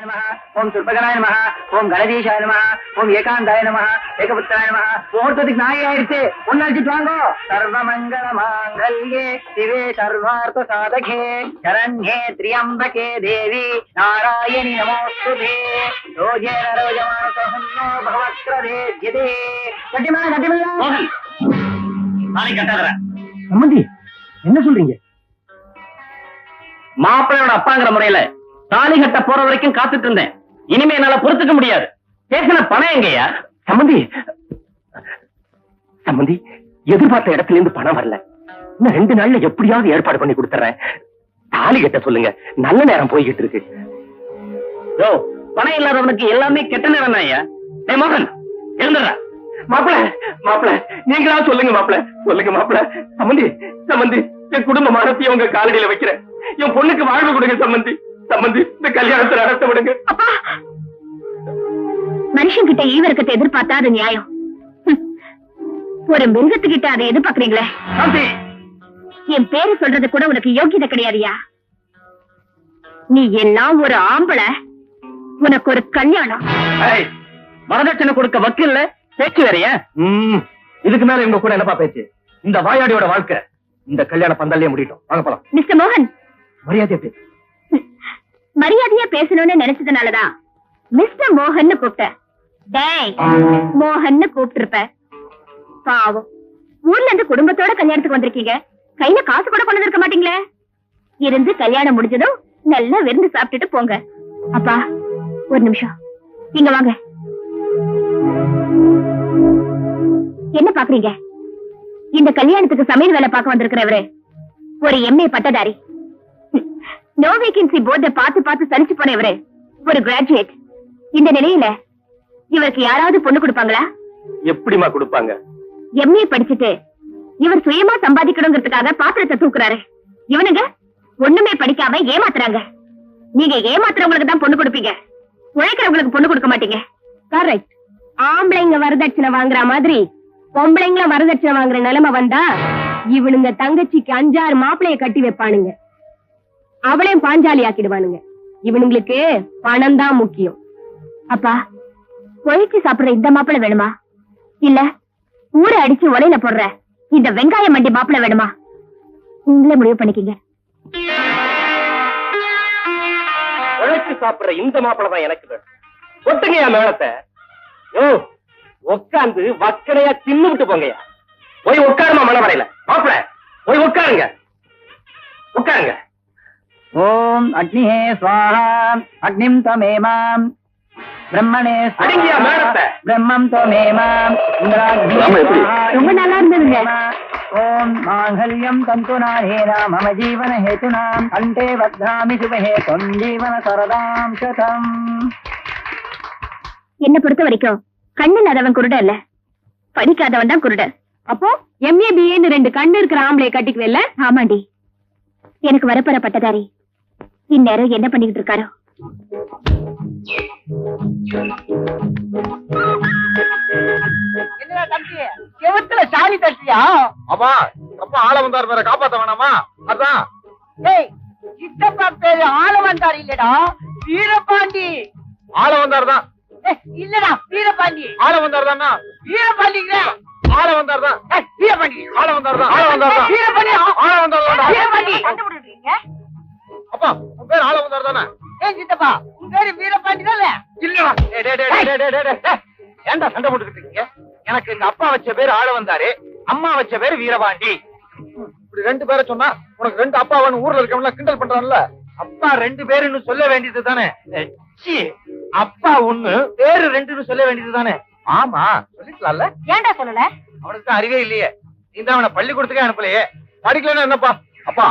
ஓம் சுர்பகனாய நமஹ, ஓம் கணதீஷாய நமஹ, ஓம் ஏகாந்தாய நமஹ, ஏகபுத்திராய நமஹ. முகூர்த்தத்துக்கு நாய் ஆயிடுச்சு, ஒன்னு அடிச்சுட்டு வாங்கோ. சர்வமங்கல மாங்கல்யே சிவே சர்வார்த்த சாதகே சரண்யே திரியம்பகே தேவி நாராயணி நமோஸ்துதே. ரோஜே ரோஜமானோ பகவத்ரதேத்யதே. கட்டிமேளம் கட்டிமேளம். மோகன், நாளை கட்டாதற. சம்பந்தி என்ன சொல்றீங்க? மாப்பிள்ளையோட அப்பாங்கிற முறையில தாலி கட்ட போற வரைக்கும் காத்துட்டு இருந்தேன். இனிமே என்னால பொறுத்துக்க முடியாது. பேசின பணம் எங்கயா? சம்பந்தி சம்பந்தி, எதிர்பார்த்த இடத்துல இருந்து பணம் வரல. இன்னும் 2 நாள்ல எப்படியாவது ஏற்பாடு பண்ணி கொடுத்துறேன். தாலி கட்ட சொல்லுங்க, நல்ல நேரம் போய்கிட்டு இருக்கு. யோ, பணம் இல்லாதவனுக்கு எல்லாமே கெட்ட நேரம் தான் ஐயா. டேய் மோகன், எழுந்துடா. மாப்பிள மாப்பிள, நீங்களா சொல்லுங்க மாப்பிள, சொல்லுங்க மாப்பிள. சம்பந்தி சம்பந்தி, என் குடும்ப மானத்தையும் உங்க காலடியில வைக்கிறேன். என் பொண்ணுக்கு வாழ்வு கொடுங்க சம்பந்தி. சம்பந்தி, இந்த கல்யாணத்தை நடத்த விடுங்க. அப்பா, மனுஷன் கிட்ட ஈவரக்கத்தை எதிர்பார்த்தா அது நியாயம். ஒரு மிருகத்துக்கிட்ட அதை எதிர்பார்க்கறீங்களே. என் பேரு சொல்றது கூட உனக்கு யோகியதை கிடையாதுயா. நீ எல்லாம் ஒரு ஆம்பளை, உனக்கு ஒரு கல்யாணம். வரதட்சணை கொடுக்க வக்கீல்ல பேச்சு வேறையா? இதுக்கு மேல இவங்க கூட என்னப்பா பேச்சு? இந்த வாயாடியோட வாழ்க்கை இந்த கல்யாண பந்தல்லே முடியட்டும். வாங்க போலாம். மிஸ்டர் மோகன், மரியாதையா பேசு. மரியாதையா பேசணும்னு நினைச்சதுனாலதான் மிஸ்டர் மோகன் கூப்பிட்ட. டேய் மோகன் கூப்பிட்டு இருப்ப. பாவம், ஊர்ல இருந்து குடும்பத்தோட கல்யாணத்துக்கு வந்திருக்கீங்க. கையில காசு கூட கொண்டு இருக்க மாட்டீங்களே. இருந்து கல்யாணம் முடிஞ்சதும் நல்லா விருந்து சாப்பிட்டுட்டு போங்க. அப்பா, ஒரு நிமிஷம் இங்க வாங்க. என்ன பாக்குறீங்க? இந்த கல்யாணத்துக்கு சமையல் வேலை பார்க்க வந்திருக்கிறவரு ஒரு MA பட்டதாரி. நோ வேகன்சி போர்ட பார்த்து பார்த்து சலிச்சு போனவரு ஒரு கிராஜுவேட். இந்த நிலையில இவருக்கு யாராவது பொண்ணு கொடுப்பாங்களா? எப்படிமா கொடுப்பாங்க? MA படிச்சுட்டு இவர் சுயமா சம்பாதிக்கணுங்கிறதுக்காக பாத்திரத்தை தூக்குறாரு. இவனுங்க ஒண்ணுமே படிக்காம ஏமாத்துறாங்க. நீங்க ஏமாத்துறவங்களுக்கு தான் பொண்ணு கொடுப்பீங்க, உழைக்கிறவங்களுக்கு பொண்ணு கொடுக்க மாட்டீங்க. கரெக்ட். ஆம்பளைங்க வரதட்சணை வாங்குற மாதிரி பொம்பளைங்கள வரதட்சணை வாங்குற நிலைமை வந்தா இவனுங்க தங்கச்சிக்கு 5-6 மாப்பிளைய கட்டி வைப்பானுங்க. அவளையும் பாஞ்சாலி ஆக்கிடுவானுங்க. இவனுங்களுக்கு பணம் தான் முக்கியம். அப்பா, பொழிச்சு சாப்பிடுற இந்த மாப்பிளை வேணுமா, இல்ல ஊரை அடிச்சு உலையில போடுற இந்த வெங்காய மண்டி மாப்பிளை வேணுமா? நீங்களே முடிவு பண்ணிக்கீங்க. உழைச்சு சாப்பிடுற இந்த மாப்பிளை தான் எனக்கு வேணும். ஒட்டுங்கயா மேளத்தை. ஓ, உட்காந்து வக்கடையா தின்னு விட்டு போங்கயா. போய் உட்காருமா மனவரையில. மாப்பிள போய் உட்காருங்க, உட்காருங்க. ஓம் அக்னிஹே ஸ்வாஹா அக்னிம் தமேமாம் பிரம்மணே அடங்கியா மேளத்தை. பிரம்மம் தமேமாம் இந்திராக்னி ஸ்வாஹா. ரொம்ப நல்லா இருந்ததுங்க. ஓம் மாங்கல்யம் தந்துநாஹேனா மம ஜீவன ஹேதுனாம் கண்டே வத்ராமி சுபஹேதும் ஜீவன சரதாம் சதம். என்ன பொறுத்த வரைக்கும் கண்ணு இல்லாதவன் குருட இல்ல, படிக்காதவன் தான் குருட. அப்போ MA BAன்னு 2 கண்ணு இருக்கிற ஆம்பளை கட்டிக்குவேல்ல? ஆமாண்டி. எனக்கு வரப்போற பட்டதாரி இந்நேரம் என்ன பண்ணிக்கிட்டு இருக்காரோ. என்ன தம்பி, செவுத்துல சாணி தட்டியா? ஆமா, அப்பா ஆள வந்தார் வேற காப்பாத்த வேணாமா? அதான். ஏய், சித்தப்பா பேரு ஆள வந்தார் இல்லடா, வீரபாண்டி. ஆள வந்தார் தான். இல்லடா, வீரபாண்டி. ஆள வந்தார் தானா? வீரபாண்டிங்க. ஆள வந்தார் தான். வீரபாண்டி. ஆள வந்தார் தான். ஆள வந்தார் தான். வீரபாண்டி. ஆள வந்தார் தான். வீரபாண்டி. கண்டுபிடிக்கிறீங்க? அப்பா, உன் பேர் ஆள வந்தார் தானே? ஏன் சித்தப்பா, உன் பேரு வீரபாண்டி தானே? இல்லடா. ஏன்டா சண்டை போட்டுக்கிட்டு இருக்கீங்க? எனக்கு எங்க அப்பா வச்ச பேரு ஆள வந்தாரு, அம்மா வச்ச பேரு வீரபாண்டி. இப்படி 2 பேரை சொன்னா உனக்கு 2 அப்பாவான்னு ஊர்ல இருக்கவங்க கிண்டல் பண்றான்ல. அப்பா 2 பேருன்னு சொல்ல வேண்டியது தானே? அப்பா 1 பேரு 2ன்னு சொல்ல வேண்டியது தானே? ஆமா, சொல்லிக்கலாம்ல. ஏன்டா சொல்லல? அவனுக்கு தான் அறிவே இல்லையே. நீ தான் அவனை பள்ளிக்கூடத்துக்கே அனுப்பலையே. படிக்கலன்னா என்னப்பா? அப்பா,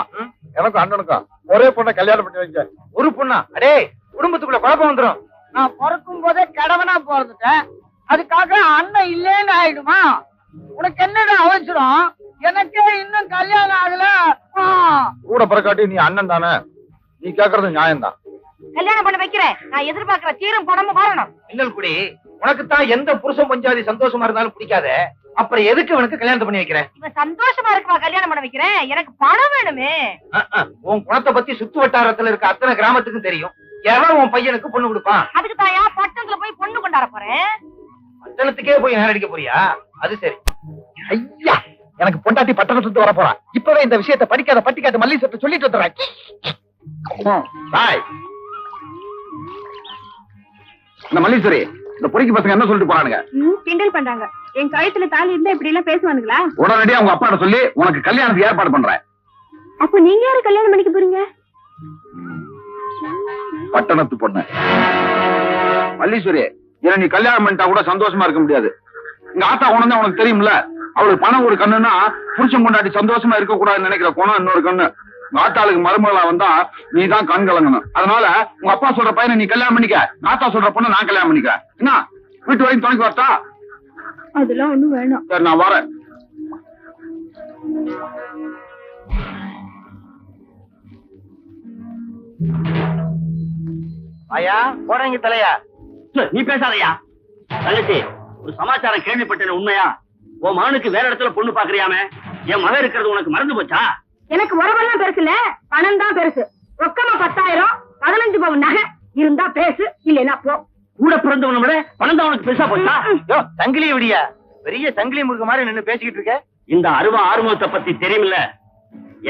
எனக்கும் அண்ணனுக்கும் ஒரே பொண்ணை கல்யாணம் பண்ணி வைக்க. ஒரு பொண்ணா? அடே, குடும்பத்துக்குள்ள குழப்பம் வந்துடும். நான் பிறக்கும் போதே கடவனா பிறந்துட்டேன், அதுக்காக அண்ணன் இல்லேன்னு ஆயிடுமா? உனக்கு என்னடா அவசரம்? எனக்கே இன்னும் கல்யாணம் ஆகல. கூட பிறக்காட்டி நீ அண்ணன் தானே, நீ கேக்குறது நியாயம்தான். கல்யாணம் பண்ண வைக்கிறேன். நான் எதிர்பார்க்கிற சீரும் பணமும் வரணும். இன்னல் குடி, உனக்கு தான் எந்த புருஷன் பஞ்சாதி சந்தோஷமா இருந்தாலும் பிடிக்காத, அப்புறம் எதுக்கு உனக்கு கல்யாணம் பண்ணி வைக்கிறேன்? இவன் சந்தோஷமா இருக்குவா கல்யாணம் பண்ண வைக்கிறேன், எனக்கு பணம் வேணுமே. உன் குணத்தை பத்தி சுத்து வட்டாரத்துல இருக்க அத்தனை கிராமத்துக்கும் தெரியும். எவன் உன் பையனுக்கு பொண்ணு கொடுப்பான்? அதுக்கு தாயா பட்டணத்துல போய் பொண்ணு கொண்டாட போறேன். பட்டணத்துக்கே போய் நேரம் அடிக்க போறியா? அது சரி. ஐயா, எனக்கு பொண்டாட்டி பட்டணத்துக்கு வர போறான். இப்பவே இந்த விஷயத்தை படிக்காத பட்டிக்காத மல்லீஸ்வரத்தை சொல்லிட்டு வந்துடுறேன். பாய். இந்த மல்லீஸ்வரி, இந்த பொறிக்கு பசங்க என்ன சொல்லிட்டு போறானுங்க? கிண்டல் பண்றாங்க. என் கழுத்துல தாலி இருந்தா இப்படி எல்லாம் பேசுவானுங்களா? உடனடியா உங்க அப்பாட்ட சொல்லி உனக்கு கல்யாணத்துக்கு ஏற்பாடு பண்றேன். அப்ப நீங்க யாரு கல்யாணம் பண்ணிக்க போறீங்க? பட்டணத்து பொண்ணு. மல்லீஸ்வரி, ஏன்னா நீ கல்யாணம் பண்ணிட்டா கூட சந்தோஷமா இருக்க முடியாது. எங்க ஆத்தா குணம் தான் உனக்கு தெரியும்ல. அவளுக்கு பணம் ஒரு கண்ணுன்னா புருஷன் கொண்டாடி சந்தோஷமா இருக்க கூடாதுன்னு நினைக்கிற குணம் இன்னொரு கண்ணு. உங்க ஆத்தாளுக்கு மருமகளா வந்தா நீ தான் கண் கலங்கணும். அதனால உங்க அப்பா சொல்ற பையனை நீ கல்யாணம் பண்ணிக்க, ஆத்தா சொல்ற பொண்ணை நான் கல்யாணம் பண்ணிக்கிறேன். என்ன வீட்டு வரைக்கும் துணைக்கு வரட்டா? அதெல்லாம் ஒண்ணும் வேணும். சரி, நான் வரேன். ஐயா போறீங்க தலையா? நீ பேசாதயா. தங்கச்சி, ஒரு சமாச்சாரம் கேள்விப்பட்டேன், உண்மையா? உன் மகனுக்கு வேற இடத்துல பொண்ணு பாக்குறியாமே. என் மகன் இருக்கிறது உனக்கு மறந்து போச்சா? எனக்கு உறவெல்லாம் பெருசு இல்ல, பணம் தான் பெருசு. ரொக்கமா 10,000, 15 பவுன் நகை இருந்தா பேசு, இல்லைன்னா போ. கூட பிறந்தவனை விட பணம் தான் உனக்கு பெருசா போச்சா? யோ, சங்கிலி விடியா, பெரிய சங்கிலி முருக மாதிரி நின்னு பேசிக்கிட்டு இருக்க. இந்த ஆர்வத்தை பத்தி தெரியுமில்ல.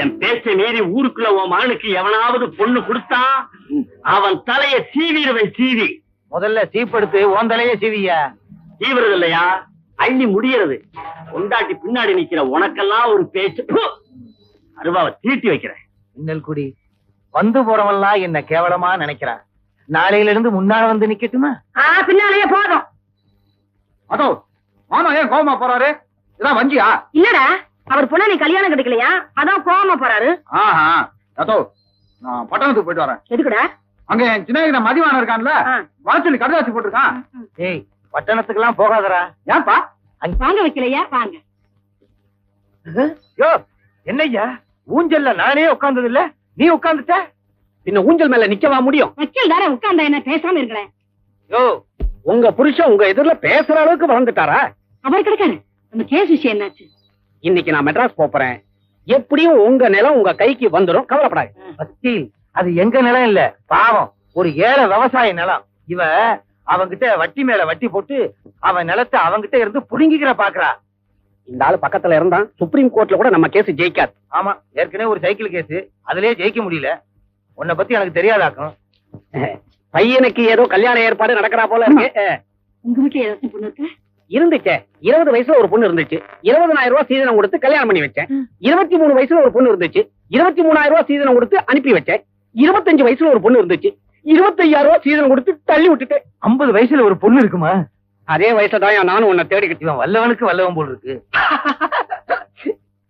என் பேச்சை மீறி ஊருக்குள்ள உன் மகனுக்கு எவனாவது பொண்ணு கொடுத்தா அவன் தலைய சீவிடுவேன். சீவி முதல்ல சீப்படுத்து உன் தலையே சீவியா. சீவுறது இல்லையா, அள்ளி முடியறது. கொண்டாட்டி பின்னாடி நிக்கிற உனக்கெல்லாம் ஒரு பேச்சு. அருவாவை தீட்டி வைக்கிறேன். இன்னல் குடி வந்து போறவன்லாம் என்ன கேவலமா நினைக்கிறான். நாளையில இருந்து முன்னால வந்து நிக்கட்டுமா? பின்னாலேயே போதும். அதோ மாமா ஏன் கோபமா போறாரு? இதான் வஞ்சியா? இல்லடா, அவர் பொண்ணு நீ கல்யாணம் கிடைக்கலையா, அதான் கோவமா போறாரு. ஆஹா, அதோ நான் பட்டணத்துக்கு போயிட்டு வரேன். எதுக்குடா? அங்க என் சின்ன மதிவான இருக்கான்ல, வர சொல்லி கடுதாசி போட்டிருக்கான். ஏய், பட்டணத்துக்கு எல்லாம் போகாதரா. ஏன்பா? வாங்க வைக்கலையா? வாங்க. யோ, என்னய்யா ஊஞ்சல்ல நானே உட்கார்ந்தது இல்ல, நீ உட்கார்ந்துட்ட. பின்ன ஊஞ்சல் மேல நிக்கவா முடியும்? வக்கீல் தானே உட்கார்ந்தா என்ன, பேசாம இருக்கிறேன். யோ, உங்க புருஷன் உங்க எதிரில பேசுற அளவுக்கு வளர்ந்துட்டாரா? அவர் கிடைக்காரு. நம்ம கேஸ் விஷயம் என்னாச்சு? இன்னைக்கு நான் மெட்ராஸ் போறேன். எப்படியும் உங்க நிலம் உங்க கைக்கு வந்துடும், கவலைப்படாது. வக்கீல், அது எங்க நிலம் இல்ல, பாவம் ஒரு ஏழை விவசாய நிலம். இவ அவங்கிட்ட வட்டி மேல வட்டி போட்டு அவன் நிலத்தை அவங்கிட்ட இருந்து புடுங்கிக்கிற பாக்குறா. இந்த ஆளு பக்கத்துல இருந்தா சுப்ரீம் கோர்ட்ல கூட நம்ம கேஸ் ஜெயிக்காது. ஆமா, ஏற்கனவே ஒரு சைக்கிள் கேஸ், அதுலயே ஜெயிக்க முடியல. உன்னை பத்தி எனக்கு தெரியாதாக்கும். பையனுக்கு ஏதோ கல்யாண ஏற்பாடு நடக்கிறா போல இருக்கு. உங்க வீட்டுல ஏதாச்சும் பொண்ணு இருக்கு? இருந்துச்சே, 20 வயசுல ஒரு பொண்ணு இருந்துச்சு. 20,000 ரூபாய் சீதனம் கொடுத்து கல்யாணம் பண்ணி வச்சேன். 23 வயசுல ஒரு பொண்ணு இருந்துச்சு. 23,000 ரூபாய் சீதனம் கொடுத்து அனுப்பி வச்சேன். 25 வயசுல ஒரு பொண்ணு இருந்துச்சு. 25,000 ரூபாய் சீதனம் கொடுத்து தள்ளி விட்டுட்டு. 50 வயசுல ஒரு பொண்ணு இருக்குமா? அதே வயசுல தான் நானும் உன்னை தேடிக்கிட்டு. இவன் வல்லவனுக்கு வல்லவன் போல் இருக்கு.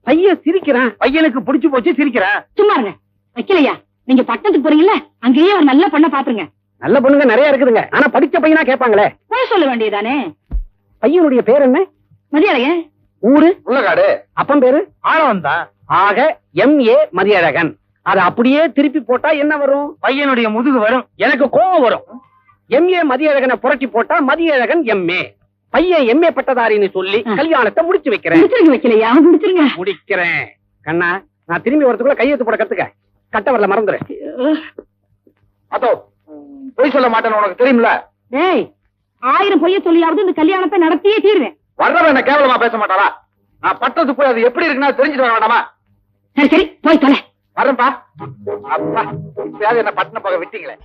பையன் சிரிக்கிறான். பையனுக்கு பிடிச்சு போச்சு, சிரிக்கிறான். சும்மா இருங்க. வைக்கலையா? நீங்க பட்டணத்துக்கு போறீங்கல்ல, அங்கேயே ஒரு நல்ல பொண்ணை பாத்துருங்க. நல்ல பொண்ணுங்க நிறைய இருக்குதுங்க. ஆனா படிச்ச பையனா கேட்பாங்களே. போய் சொல்ல வேண்டியதானே. பையனுடைய பேர் என்ன? மதியழகன். ஊரு? உள்ளகாடு. அப்பன் பேரு? ஆழவன் தான். ஆக MA மதியழகன். அது அப்படியே திருப்பி போட்டா என்ன வரும்? பையனுடைய முதுகு வரும். எனக்கு கோபம் வரும். MA மதியழகனை புரட்டி போட்டா மதியழகன் MA. பையன் MA பட்டதாரின்னு சொல்லி கல்யாணத்தை முடிச்சு வைக்கிறேன். முடிச்சிருங்க வைக்கலையா? முடிச்சிருங்க. முடிக்கிறேன். கண்ணா, நான் திரும்பி வரதுக்குள்ள கையெழுத்து போட கத்துக்க. கட்ட வரல மறந்துரு. அதோ பொய் சொல்ல மாட்டேன்னு உனக்கு தெரியும்ல. டேய், 1000 பொய்ய சொல்லியாவது இந்த கல்யாணத்தை நடத்தியே தீருவேன். வர்றவன் என்ன கேவலமா பேச மாட்டாளா? நான் பட்டத்துக்கு போய் அது எப்படி இருக்குன்னா தெரிஞ்சுட்டு வர வேண்டாமா? சரி சரி, போய் தொலை. வரேன்ப்பா. அப்பா, இப்பயாவது என்ன பட்டணம் போக விட்டீங்களே.